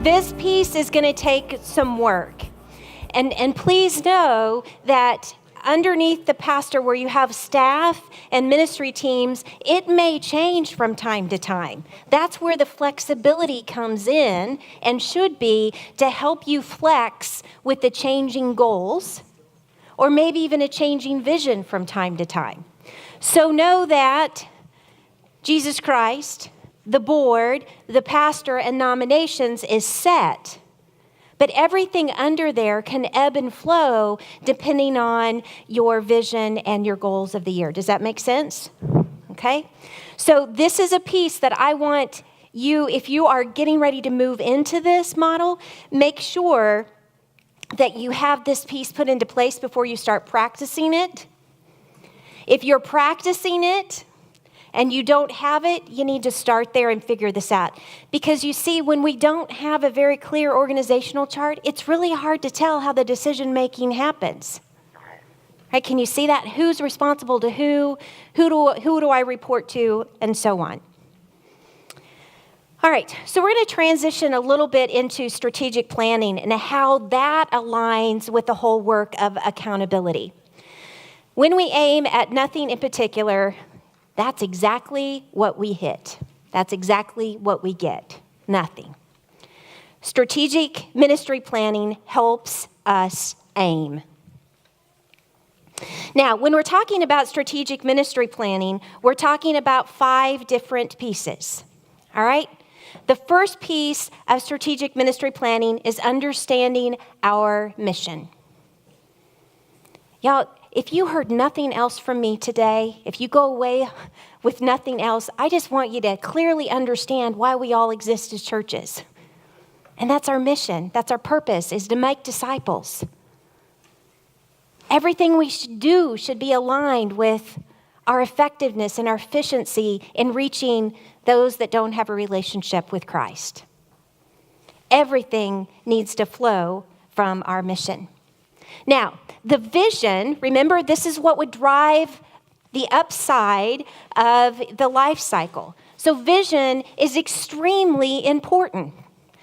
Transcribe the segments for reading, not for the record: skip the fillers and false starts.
This piece is going to take some work. And please know that underneath the pastor where you have staff and ministry teams, it may change from time to time. That's where the flexibility comes in and should be to help you flex with the changing goals or maybe even a changing vision from time to time. So know that Jesus Christ, the board, the pastor, and nominations is set. But everything under there can ebb and flow depending on your vision and your goals of the year. Does that make sense? Okay? So this is a piece that I want you, if you are getting ready to move into this model, make sure that you have this piece put into place before you start practicing it. If you're practicing it, and you don't have it, you need to start there and figure this out. Because you see, when we don't have a very clear organizational chart, it's really hard to tell how the decision-making happens. Right? Can you see that? Who's responsible to who? Who do I report to? And so on. All right, so we're going to transition a little bit into strategic planning and how that aligns with the whole work of accountability. When we aim at nothing in particular, that's exactly what we hit. That's exactly what we get. Nothing. Strategic ministry planning helps us aim. Now, when we're talking about strategic ministry planning, we're talking about 5 different pieces. All right? The first piece of strategic ministry planning is understanding our mission. Y'all, if you heard nothing else from me today, if you go away with nothing else, I just want you to clearly understand why we all exist as churches. And that's our mission. That's our purpose, is to make disciples. Everything we should do should be aligned with our effectiveness and our efficiency in reaching those that don't have a relationship with Christ. Everything needs to flow from our mission. Now, the vision, remember, this is what would drive the upside of the life cycle. So vision is extremely important.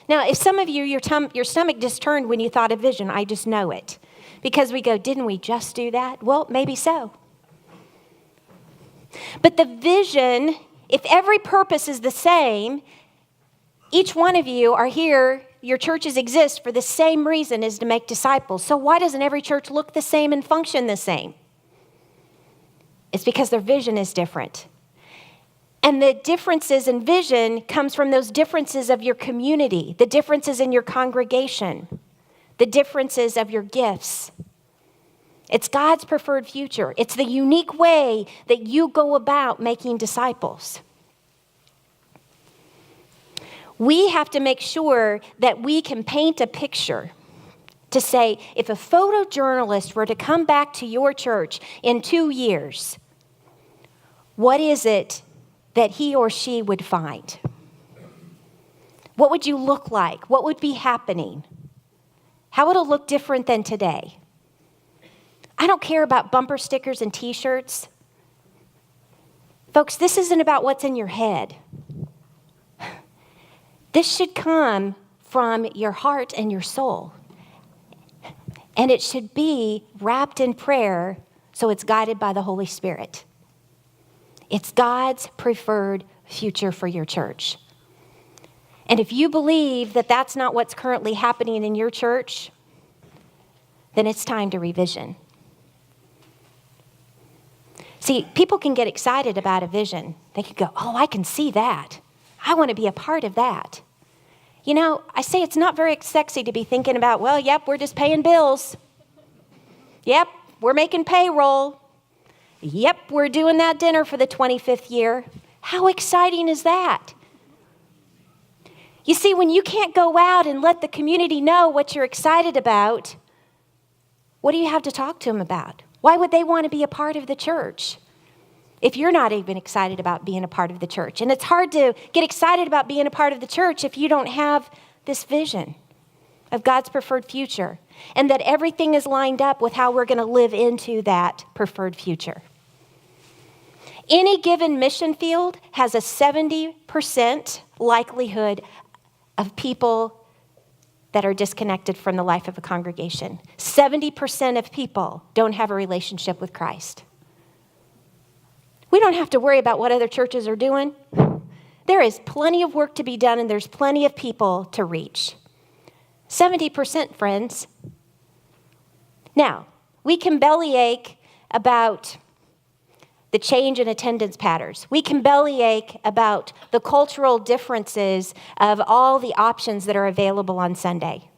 Now, if some of you, your stomach just turned when you thought of vision, I just know it. Because we go, didn't we just do that? Well, maybe so. But the vision, if every purpose is the same, each one of you are here, your churches exist for the same reason, is to make disciples. So why doesn't every church look the same and function the same? It's because their vision is different. And the differences in vision comes from those differences of your community, the differences in your congregation, the differences of your gifts. It's God's preferred future. It's the unique way that you go about making disciples. We have to make sure that we can paint a picture to say, if a photojournalist were to come back to your church in 2 years, what is it that he or she would find? What would you look like? What would be happening? How would it look different than today? I don't care about bumper stickers and t-shirts. Folks, this isn't about what's in your head. This should come from your heart and your soul. And it should be wrapped in prayer so it's guided by the Holy Spirit. It's God's preferred future for your church. And if you believe that that's not what's currently happening in your church, then it's time to revision. See, people can get excited about a vision. They can go, oh, I can see that. I want to be a part of that. You know, I say it's not very sexy to be thinking about, well, yep, we're just paying bills. Yep, we're making payroll. Yep, we're doing that dinner for the 25th year. How exciting is that? You see, when you can't go out and let the community know what you're excited about, what do you have to talk to them about? Why would they want to be a part of the church if you're not even excited about being a part of the church? And it's hard to get excited about being a part of the church if you don't have this vision of God's preferred future and that everything is lined up with how we're going to live into that preferred future. Any given mission field has a 70% likelihood of people that are disconnected from the life of a congregation. 70% of people don't have a relationship with Christ. We don't have to worry about what other churches are doing. There is plenty of work to be done, and there's plenty of people to reach. 70%, friends. Now, we can bellyache about the change in attendance patterns. We can bellyache about the cultural differences of all the options that are available on Sunday.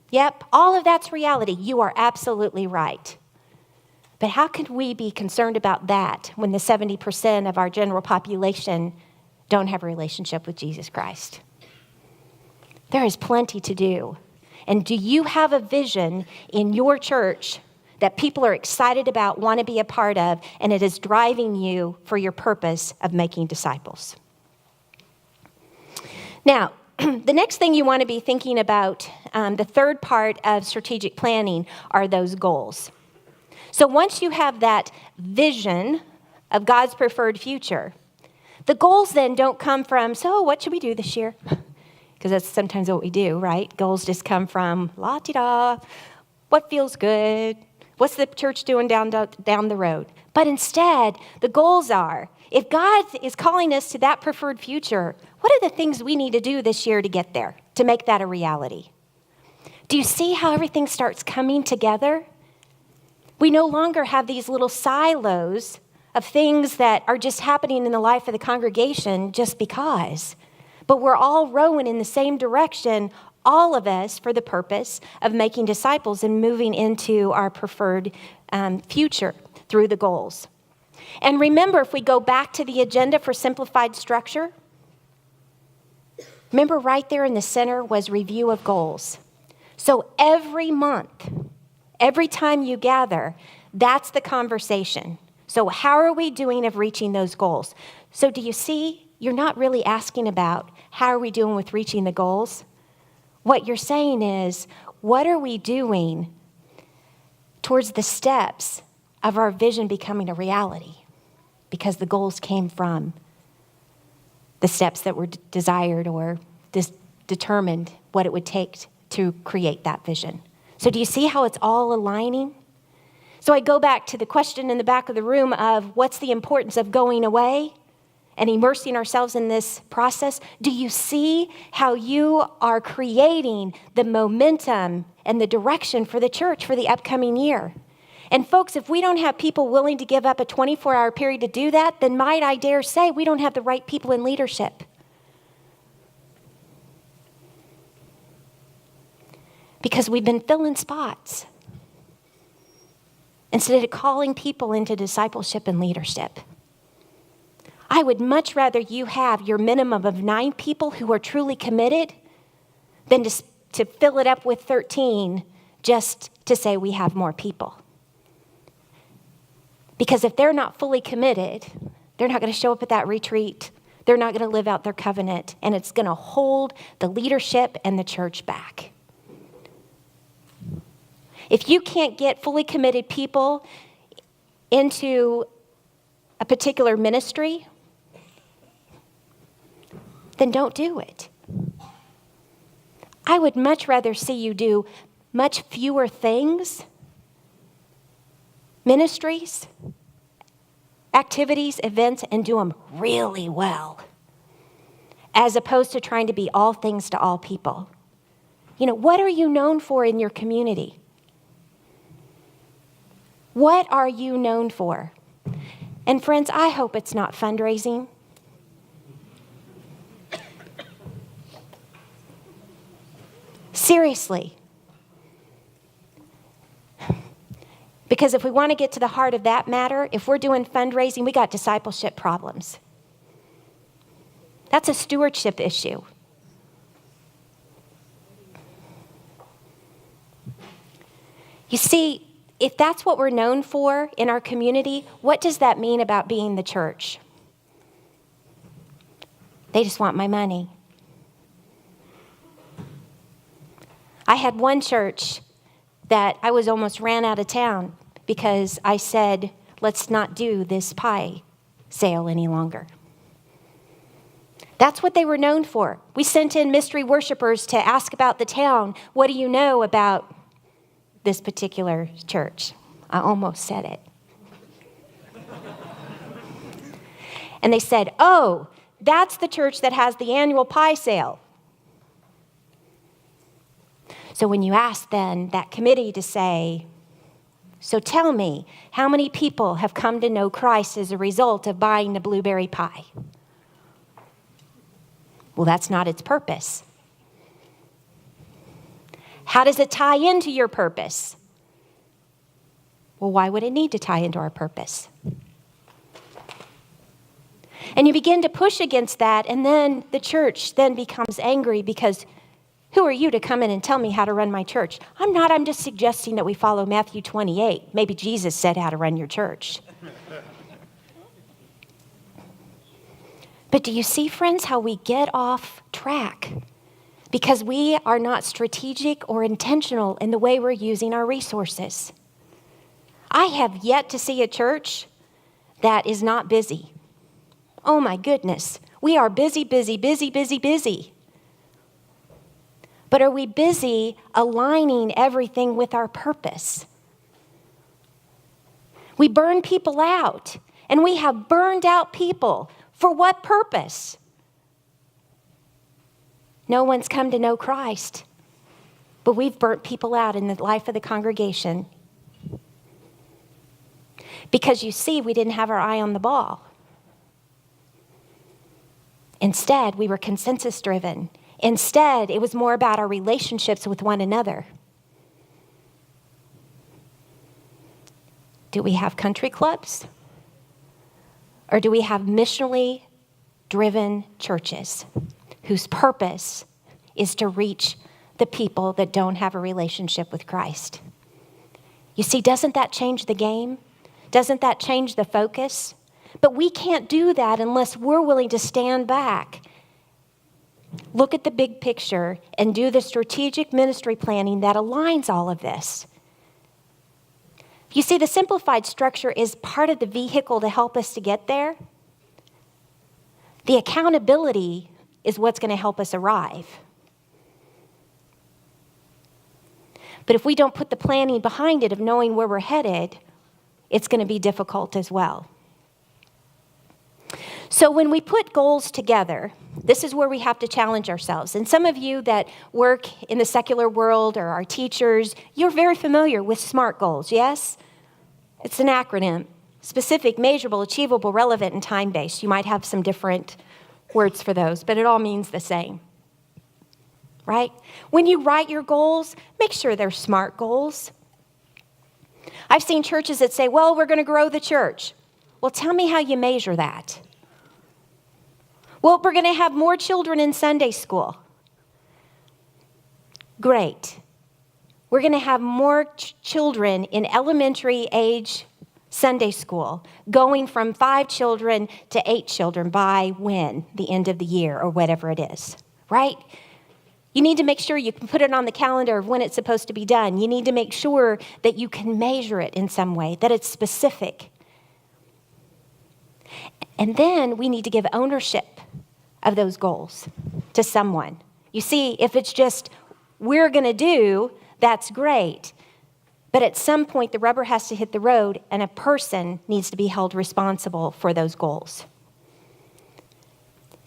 Yep, all of that's reality. You are absolutely right. But how can we be concerned about that when the 70% of our general population don't have a relationship with Jesus Christ? There is plenty to do. And do you have a vision in your church that people are excited about, want to be a part of, and it is driving you for your purpose of making disciples? Now, the next thing you want to be thinking about, the third part of strategic planning, are those goals. So once you have that vision of God's preferred future, the goals then don't come from, so what should we do this year? Because that's sometimes what we do, right? Goals just come from la-ti-da, what feels good, what's the church doing down the road? But instead, the goals are, if God is calling us to that preferred future, what are the things we need to do this year to get there, to make that a reality? Do you see how everything starts coming together? We no longer have these little silos of things that are just happening in the life of the congregation just because. But we're all rowing in the same direction, all of us, for the purpose of making disciples and moving into our preferred future through the goals. And remember, if we go back to the agenda for simplified structure, remember right there in the center was review of goals. So every month, every time you gather, that's the conversation. So how are we doing of reaching those goals? So do you see, you're not really asking about how are we doing with reaching the goals? What you're saying is, what are we doing towards the steps of our vision becoming a reality? Because the goals came from the steps that were desired or determined what it would take to create that vision. So do you see how it's all aligning? So I go back to the question in the back of the room of what's the importance of going away and immersing ourselves in this process? Do you see how you are creating the momentum and the direction for the church for the upcoming year? And folks, if we don't have people willing to give up a 24-hour period to do that, then might I dare say we don't have the right people in leadership. Because we've been filling spots instead of calling people into discipleship and leadership. I would much rather you have your minimum of 9 people who are truly committed than to fill it up with 13 just to say we have more people. Because if they're not fully committed, they're not going to show up at that retreat. They're not going to live out their covenant, and it's going to hold the leadership and the church back. If you can't get fully committed people into a particular ministry, then don't do it. I would much rather see you do much fewer things, ministries, activities, events, and do them really well, as opposed to trying to be all things to all people. You know, what are you known for in your community? What are you known for? And friends, I hope it's not fundraising. Seriously. Because if we want to get to the heart of that matter, if we're doing fundraising, we got discipleship problems. That's a stewardship issue. You see, if that's what we're known for in our community, what does that mean about being the church? They just want my money. I had one church that I was almost ran out of town because I said, let's not do this pie sale any longer. That's what they were known for. We sent in mystery worshipers to ask about the town. What do you know about this particular church? I almost said it. And they said, oh, that's the church that has the annual pie sale. So when you ask then that committee to say, so tell me, how many people have come to know Christ as a result of buying the blueberry pie? Well, that's not its purpose. How does it tie into your purpose? Well, why would it need to tie into our purpose? And you begin to push against that, and then the church then becomes angry because who are you to come in and tell me how to run my church? I'm just suggesting that we follow Matthew 28. Maybe Jesus said how to run your church. But do you see, friends, how we get off track? Because we are not strategic or intentional in the way we're using our resources. I have yet to see a church that is not busy. Oh my goodness, we are busy, busy, busy, busy, busy. But are we busy aligning everything with our purpose? We burn people out, and we have burned out people. For what purpose? No one's come to know Christ, but we've burnt people out in the life of the congregation. Because you see, we didn't have our eye on the ball. Instead, we were consensus driven. Instead, it was more about our relationships with one another. Do we have country clubs? Or do we have missionally driven churches whose purpose is to reach the people that don't have a relationship with Christ? You see, doesn't that change the game? Doesn't that change the focus? But we can't do that unless we're willing to stand back, look at the big picture, and do the strategic ministry planning that aligns all of this. You see, the simplified structure is part of the vehicle to help us to get there. The accountability is what's going to help us arrive. But if we don't put the planning behind it of knowing where we're headed, it's going to be difficult as well. So when we put goals together, this is where we have to challenge ourselves. And some of you that work in the secular world or are teachers, you're very familiar with SMART goals, yes? It's an acronym: specific, measurable, achievable, relevant, and time-based. You might have some different words for those, but it all means the same, right? When you write your goals, make sure they're SMART goals. I've seen churches that say, well, we're going to grow the church. Well, tell me how you measure that. Well, we're going to have more children in Sunday school. Great. We're going to have more children in elementary age Sunday school, going from 5 children to 8 children by when? The end of the year or whatever it is, right? You need to make sure you can put it on the calendar of when it's supposed to be done. You need to make sure that you can measure it in some way, that it's specific. And then we need to give ownership of those goals to someone. You see, if it's just, we're going to do, that's great. But at some point, the rubber has to hit the road, and a person needs to be held responsible for those goals.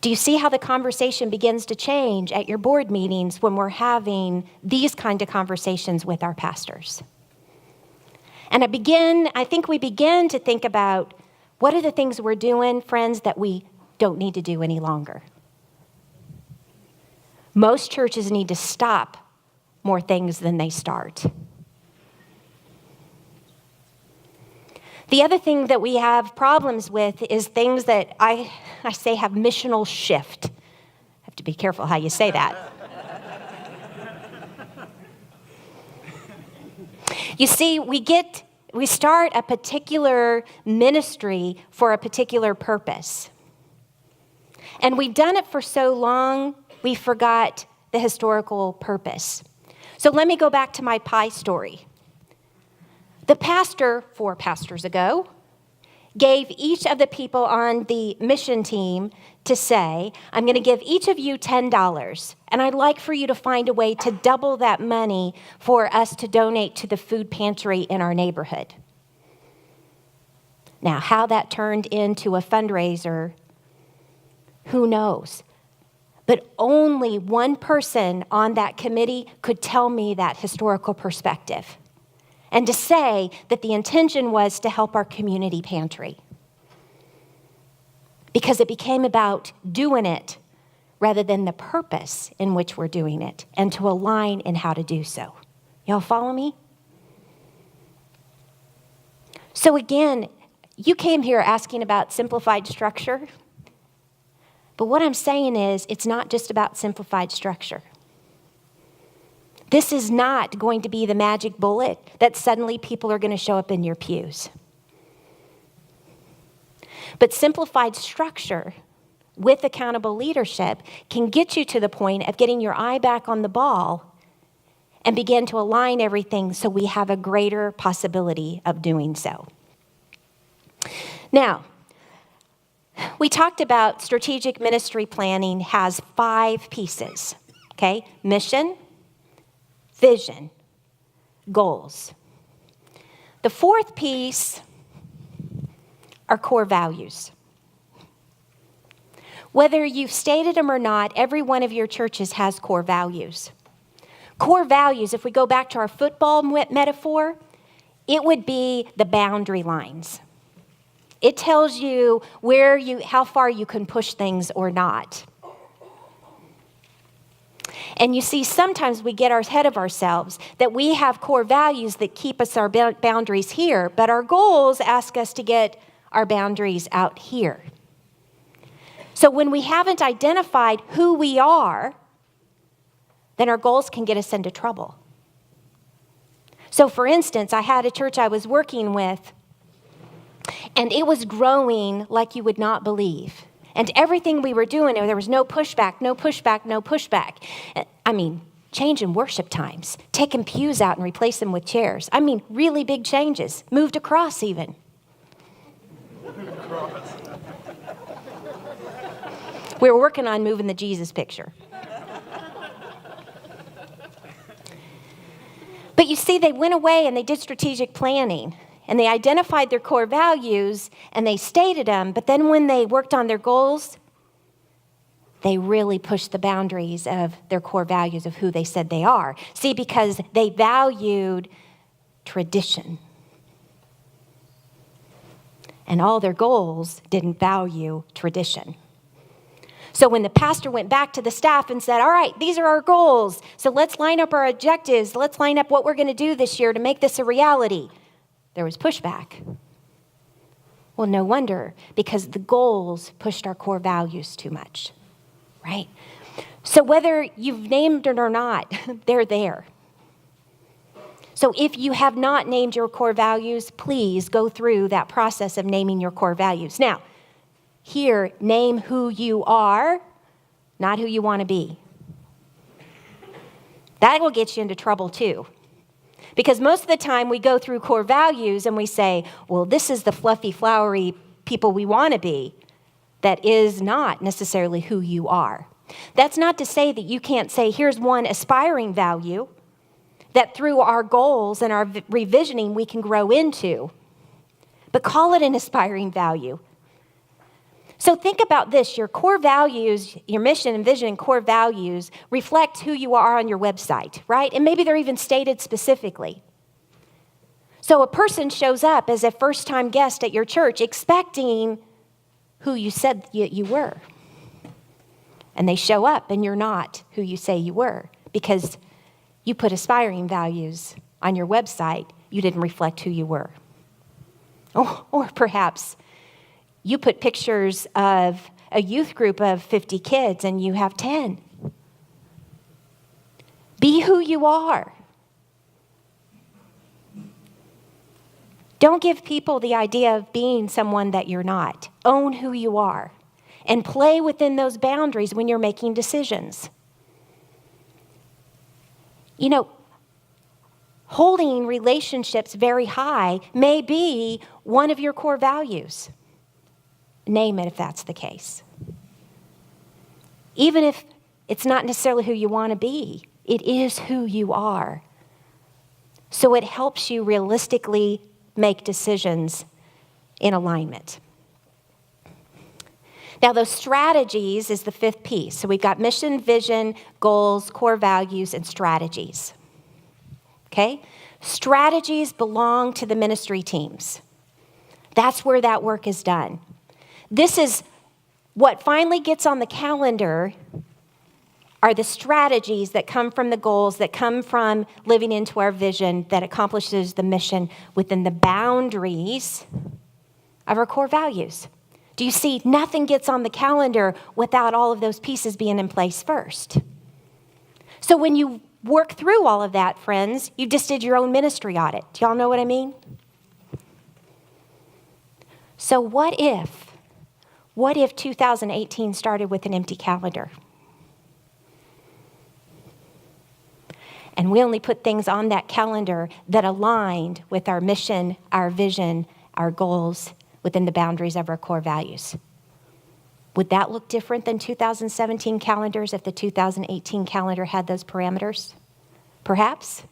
Do you see how the conversation begins to change at your board meetings when we're having these kind of conversations with our pastors? And I think we begin to think about, what are the things we're doing, friends, that we don't need to do any longer? Most churches need to stop more things than they start. The other thing that we have problems with is things that I say have missional shift. I have to be careful how you say that. You see, we start a particular ministry for a particular purpose. And we've done it for so long, we forgot the historical purpose. So let me go back to my pie story. The pastor, 4 pastors ago, gave each of the people on the mission team to say, I'm going to give each of you $10, and I'd like for you to find a way to double that money for us to donate to the food pantry in our neighborhood. Now, how that turned into a fundraiser, who knows? But only one person on that committee could tell me that historical perspective and to say that the intention was to help our community pantry. Because it became about doing it rather than the purpose in which we're doing it and to align in how to do so. Y'all follow me? So again, you came here asking about simplified structure. But what I'm saying is, it's not just about simplified structure. This is not going to be the magic bullet that suddenly people are going to show up in your pews. But simplified structure with accountable leadership can get you to the point of getting your eye back on the ball and begin to align everything so we have a greater possibility of doing so. Now, we talked about strategic ministry planning has 5 pieces, okay? Mission, vision, goals. The 4th piece are core values. Whether you've stated them or not, every one of your churches has core values. Core values, if we go back to our football metaphor, it would be the boundary lines. It tells you how far you can push things or not. And you see, sometimes we get ahead of ourselves that we have core values that keep us our boundaries here, but our goals ask us to get our boundaries out here. So when we haven't identified who we are, then our goals can get us into trouble. So for instance, I had a church I was working with, and it was growing like you would not believe. And everything we were doing, there was no pushback, no pushback, no pushback. I mean, changing worship times, taking pews out and replace them with chairs. I mean, really big changes. Moved across even. We were working on moving the Jesus picture. But you see, they went away and they did strategic planning. And they identified their core values, and they stated them, but then when they worked on their goals, they really pushed the boundaries of their core values of who they said they are. See, because they valued tradition. And all their goals didn't value tradition. So when the pastor went back to the staff and said, all right, these are our goals, so let's line up our objectives, let's line up what we're going to do this year to make this a reality, there was pushback. Well, no wonder, because the goals pushed our core values too much, right? So whether you've named it or not, they're there. So if you have not named your core values, please go through that process of naming your core values. Now, here, name who you are, not who you want to be. That will get you into trouble too. Because most of the time we go through core values and we say, well, this is the fluffy, flowery people we want to be. That is not necessarily who you are. That's not to say that you can't say, here's one aspiring value that through our goals and our revisioning we can grow into. But call it an aspiring value. So think about this. Your core values, your mission and vision and core values reflect who you are on your website, right? And maybe they're even stated specifically. So a person shows up as a first-time guest at your church expecting who you said you were. And they show up and you're not who you say you were because you put aspiring values on your website. You didn't reflect who you were. Or perhaps you put pictures of a youth group of 50 kids and you have 10. Be who you are. Don't give people the idea of being someone that you're not. Own who you are and play within those boundaries when you're making decisions. You know, holding relationships very high may be one of your core values. Name it if that's the case. Even if it's not necessarily who you want to be, it is who you are. So it helps you realistically make decisions in alignment. Now, those strategies is the fifth piece. So we've got mission, vision, goals, core values, and strategies. Okay? Strategies belong to the ministry teams. That's where that work is done. This is what finally gets on the calendar are the strategies that come from the goals, that come from living into our vision, that accomplishes the mission within the boundaries of our core values. Do you see? Nothing gets on the calendar without all of those pieces being in place first. So when you work through all of that, friends, you just did your own ministry audit. Do y'all know what I mean? So what if 2018 started with an empty calendar? And we only put things on that calendar that aligned with our mission, our vision, our goals within the boundaries of our core values. Would that look different than 2017 calendars if the 2018 calendar had those parameters? Perhaps.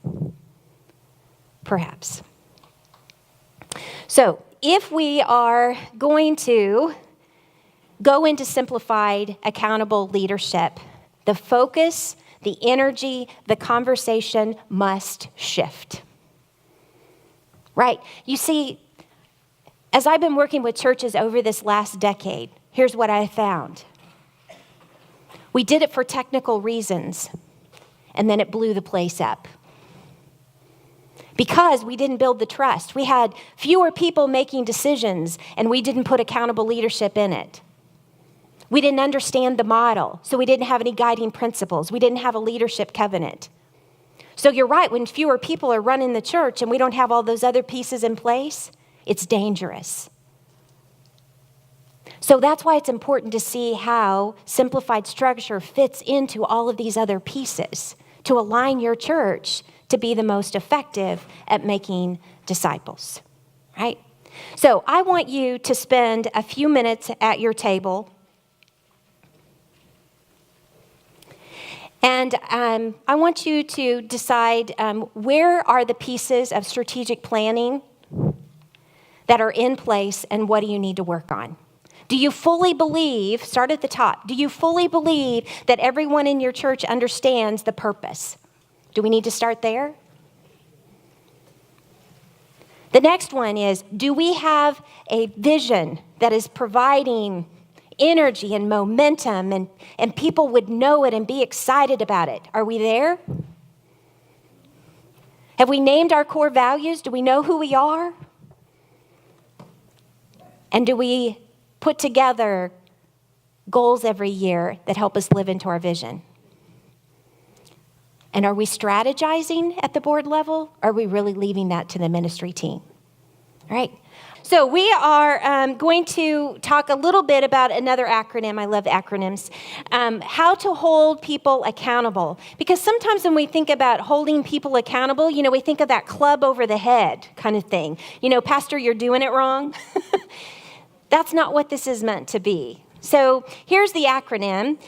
Perhaps. So if we are going to go into simplified, accountable leadership, the focus, the energy, the conversation must shift. Right? You see, as I've been working with churches over this last decade, here's what I found. We did it for technical reasons, and then it blew the place up. Because we didn't build the trust. We had fewer people making decisions, and we didn't put accountable leadership in it. We didn't understand the model, so we didn't have any guiding principles. We didn't have a leadership covenant. So you're right, when fewer people are running the church and we don't have all those other pieces in place, it's dangerous. So that's why it's important to see how simplified structure fits into all of these other pieces to align your church to be the most effective at making disciples, right? So I want you to spend a few minutes at your table. And I want you to decide where are the pieces of strategic planning that are in place and what do you need to work on? Do you fully believe, start at the top, do you fully believe that everyone in your church understands the purpose? Do we need to start there? The next one is, do we have a vision that is providing energy and momentum and people would know it and be excited about it? Are we there? Have we named our core values? Do we know who we are? And do we put together goals every year that help us live into our vision? And are we strategizing at the board level? Or are we really leaving that to the ministry team? All right. So we are going to talk a little bit about another acronym. I love acronyms. How to hold people accountable. Because sometimes when we think about holding people accountable, we think of that club over the head kind of thing. Pastor, you're doing it wrong. That's not what this is meant to be. So here's the acronym.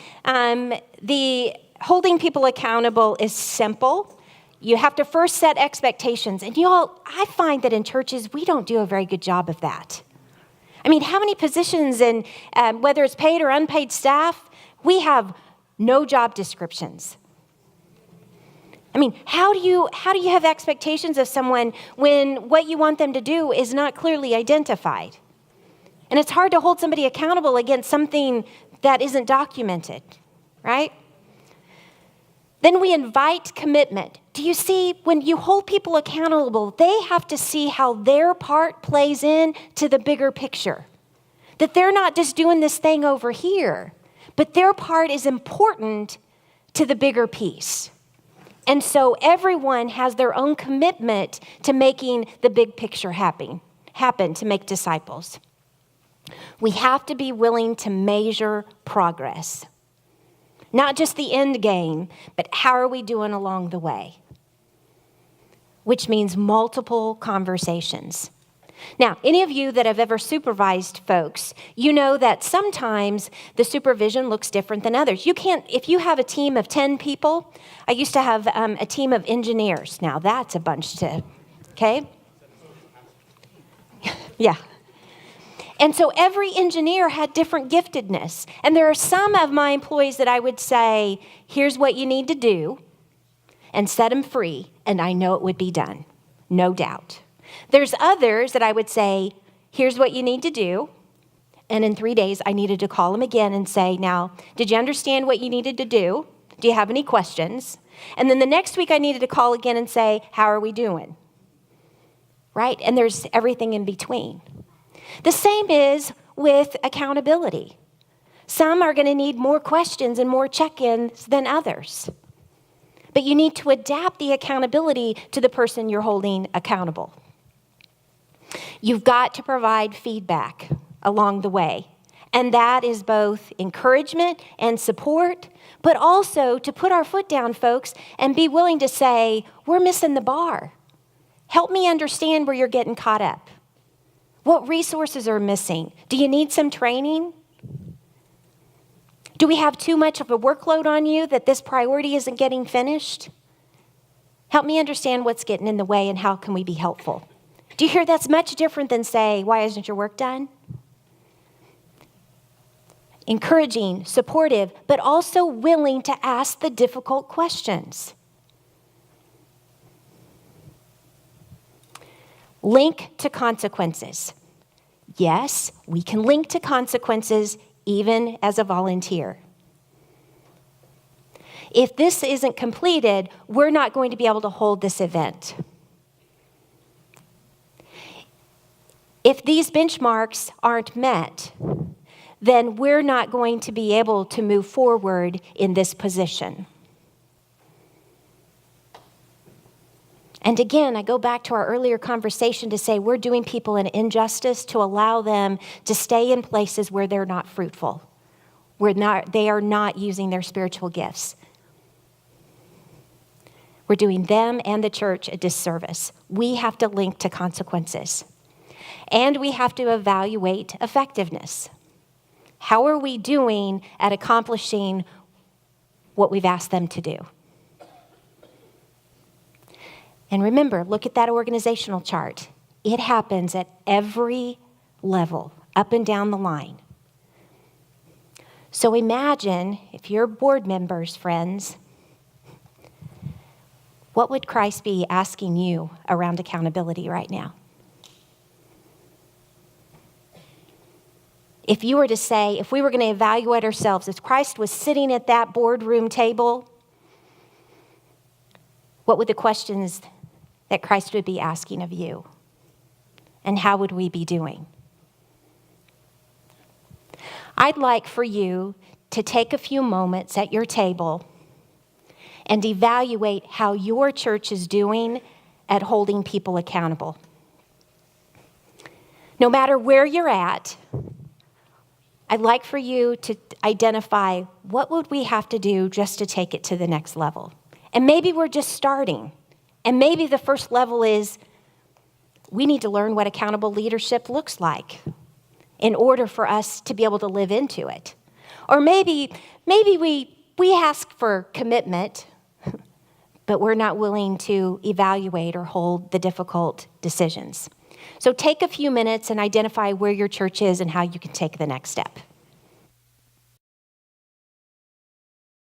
The holding people accountable is simple. You have to first set expectations. And I find that in churches, we don't do a very good job of that. I mean, how many positions in, whether it's paid or unpaid staff, we have no job descriptions. I mean, how do you have expectations of someone when what you want them to do is not clearly identified? And it's hard to hold somebody accountable against something that isn't documented, right? Then we invite commitment. Do you see, when you hold people accountable, they have to see how their part plays in to the bigger picture. That they're not just doing this thing over here, but their part is important to the bigger piece. And so everyone has their own commitment to making the big picture happen to make disciples. We have to be willing to measure progress. Not just the end game, but how are we doing along the way? which means multiple conversations. Now, any of you that have ever supervised folks, you know that sometimes the supervision looks different than others. If you have a team of 10 people, I used to have a team of engineers. Now, that's a bunch okay? Yeah. And so every engineer had different giftedness. And there are some of my employees that I would say, here's what you need to do, and set them free, and I know it would be done, no doubt. There's others that I would say, here's what you need to do, and in 3 days I needed to call them again and say, now, did you understand what you needed to do? Do you have any questions? And then the next week I needed to call again and say, how are we doing? Right? And there's everything in between. The same is with accountability. Some are going to need more questions and more check-ins than others. But you need to adapt the accountability to the person you're holding accountable. You've got to provide feedback along the way. And that is both encouragement and support, but also to put our foot down, folks, and be willing to say, we're missing the bar. Help me understand where you're getting caught up. What resources are missing? Do you need some training? Do we have too much of a workload on you that this priority isn't getting finished? Help me understand what's getting in the way and how can we be helpful. Do you hear that's much different than say, why isn't your work done? Encouraging, supportive, but also willing to ask the difficult questions. Link to consequences. Yes, we can link to consequences even as a volunteer. If this isn't completed, we're not going to be able to hold this event. If these benchmarks aren't met, then we're not going to be able to move forward in this position. And again, I go back to our earlier conversation to say we're doing people an injustice to allow them to stay in places where they're not fruitful, where they are not using their spiritual gifts. We're doing them and the church a disservice. We have to link to consequences. And we have to evaluate effectiveness. How are we doing at accomplishing what we've asked them to do? And remember, look at that organizational chart. It happens at every level, up and down the line. So imagine, if you're board members, friends, what would Christ be asking you around accountability right now? If you were to say, if we were going to evaluate ourselves, if Christ was sitting at that boardroom table, what would the questions that Christ would be asking of you? And how would we be doing? I'd like for you to take a few moments at your table and evaluate how your church is doing at holding people accountable. No matter where you're at, I'd like for you to identify what would we have to do just to take it to the next level. And maybe we're just starting. And maybe the first level is we need to learn what accountable leadership looks like in order for us to be able to live into it. Or maybe we ask for commitment, but we're not willing to evaluate or hold the difficult decisions. So take a few minutes and identify where your church is and how you can take the next step.